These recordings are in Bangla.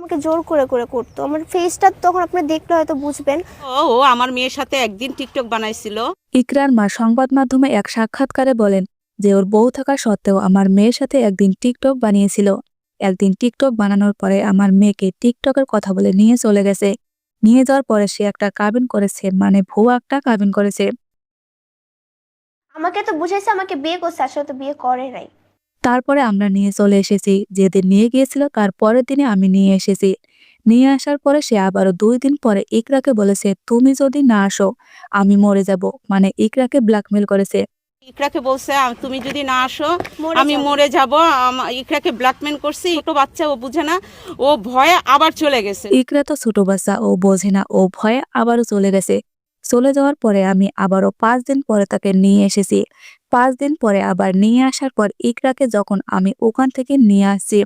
আমাকে জোর করে করে করতো। আমার ফেসটা তখন আপনি দেখলে হয়তো বুঝবেন। ও আমার মেয়ের সাথে একদিন টিকটক বানাইছিল। ইকরার মা সংবাদ মাধ্যমে এক সাক্ষাৎকারে বলেন যে ওর বউ থাকা সত্ত্বেও আমার মেয়ের সাথে একদিন টিকটক বানিয়েছিল। একদিন টিকটক বানানোর পরে আমার মেয়েকে টিকটকের কথা বলে নিয়ে চলে গেছে। নিয়ে যাওয়ার পরে সে একটা কাবিন করেছে, মানে ভুয়া একটা কাবিন করেছে। আমাকে তো বুঝাইছে আমাকে বিয়ে করছে, আসলে তো বিয়ে করে নাই। তারপরে আমরা নিয়ে চলে এসেছি। যেদিন নিয়ে গিয়েছিল তার পরের দিনে আমি নিয়ে এসেছি। নিয়ে আসার পরে সে আবারও 2 দিন পরে ইকরাকে বলেছে, তুমি যদি না আসো আমি মরে যাব। মানে ইকরাকে ব্ল্যাকমেল করেছে। ইকরাকে বলছে তুমি যদি না আসো মরে আমি যাবো। মরে যাব। ইকরাকে ব্ল্যাকমেল করছি। ছোট বাচ্চা, ও বুঝে না, ও ভয়ে আবার চলে গেছে। ইকরা তো ছোট বাচ্চা, ও বোঝে না, ও ভয়ে আবারও চলে গেছে। চলে যাওয়ার পরে আমি আবারও 5 দিন পরে তাকে নিয়ে এসেছি। 5 দিন পরে আবার নিয়ে আসার পর ইকরাকে যখন আমি ওখান থেকে নিয়ে আসছি,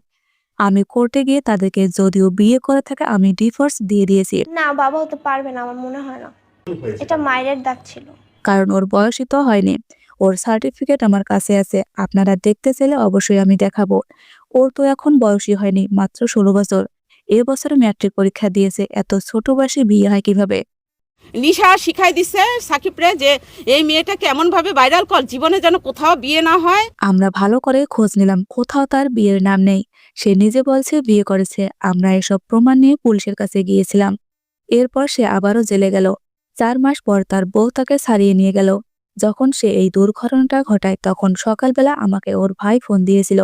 আমি কোর্টে গিয়ে তাদেরকে যদিও বিয়ে করে থাকে আমি ডিভোর্স দিয়ে দিয়েছি। না, বাবা হতে পারবে না, আমার মনে হয় না। এটা মায়ের দাগ ছিল। কারণ ওর বয়সই তো হয়নি। ওর সার্টিফিকেট আমার কাছে আছে, আপনারা দেখতে চাইলে অবশ্যই আমি দেখাবো। ওর তো এখন বয়সই হয়নি, মাত্র 16 বছর। এবছরে ম্যাট্রিক পরীক্ষা দিয়েছে, এত ছোট বয়সে বিয়ে হয় কিভাবে? নিশা শিখাই দিছে সাকিবরে যে এই মেয়েটাকে এমন ভাবে ভাইরাল কর জীবনে যেন কোথাও বিয়ে না হয়। আমরা ভালো করে খোঁজ নিলাম, কোথাও তার বিয়ের নাম নেই। সে নিজে বলছে বিয়ে করেছে। আমরা এসব প্রমাণ নিয়ে পুলিশের কাছে গিয়েছিলাম। এরপর সে আবারও জেলে গেল। 4 মাস পর তার বউ তাকে ছাড়িয়ে নিয়ে গেল। যখন সে এই দুর্ঘটনাটা ঘটায় তখন সকালবেলা আমাকে ওর ভাই ফোন দিয়েছিল।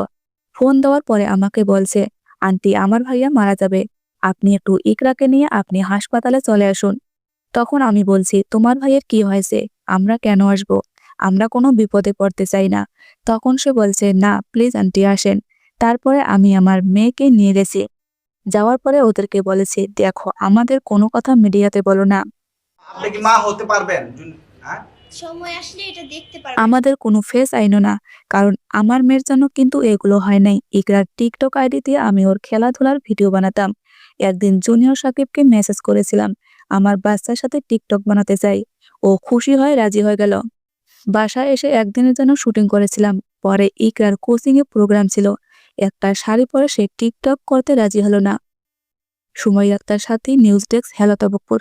ফোন দেওয়ার পরে আমাকে বলছে, আন্টি আমার ভাইয়া মারা যাবে, আপনি একটু ইকরাকে নিয়ে আপনি হাসপাতালে চলে আসুন। তখন আমি বলছি, তোমার ভাইয়ের কি হয়েছে, আমরা কেন আসবো, আমরা কোনো বিপদে পড়তে চাই না। তখন সে বলছে, না প্লিজ আন্টি আসেন। তারপরে আমি আমার মেয়েকে নিয়ে গেছি। যাওয়ার পরে ওদেরকে বলেছি, দেখো আমাদের কোনো কথা মিডিয়াতে বলো না। আপনি কি মা হতে পারবেন? হ্যাঁ, সময় আসলে এটা দেখতে পারবে। আমাদের কোনো ফেস আইনো না, কারণ আমার মেয়ের জন্য কিন্তু এগুলো হয় নাই। ইকরার টিকটক আইডি দিয়ে আমি ওর খেলাধুলার ভিডিও বানাতাম। একদিন জুনিয়র সাকিবকে মেসেজ করেছিলাম, আমার বাচ্চার সাথে টিকটক বানাতে চাই। ও খুশি হয়ে রাজি হয়ে গেল। বাসায় এসে একদিনের জন্য শুটিং করেছিলাম। পরে ইকরার কোচিং এ প্রোগ্রাম ছিল। একটা শাড়ি পরে সে টিকটক করতে রাজি হলো না। সুমাইয়া আক্তার সাথী, নিউজ ডেস্ক, হেলো তবকপুর।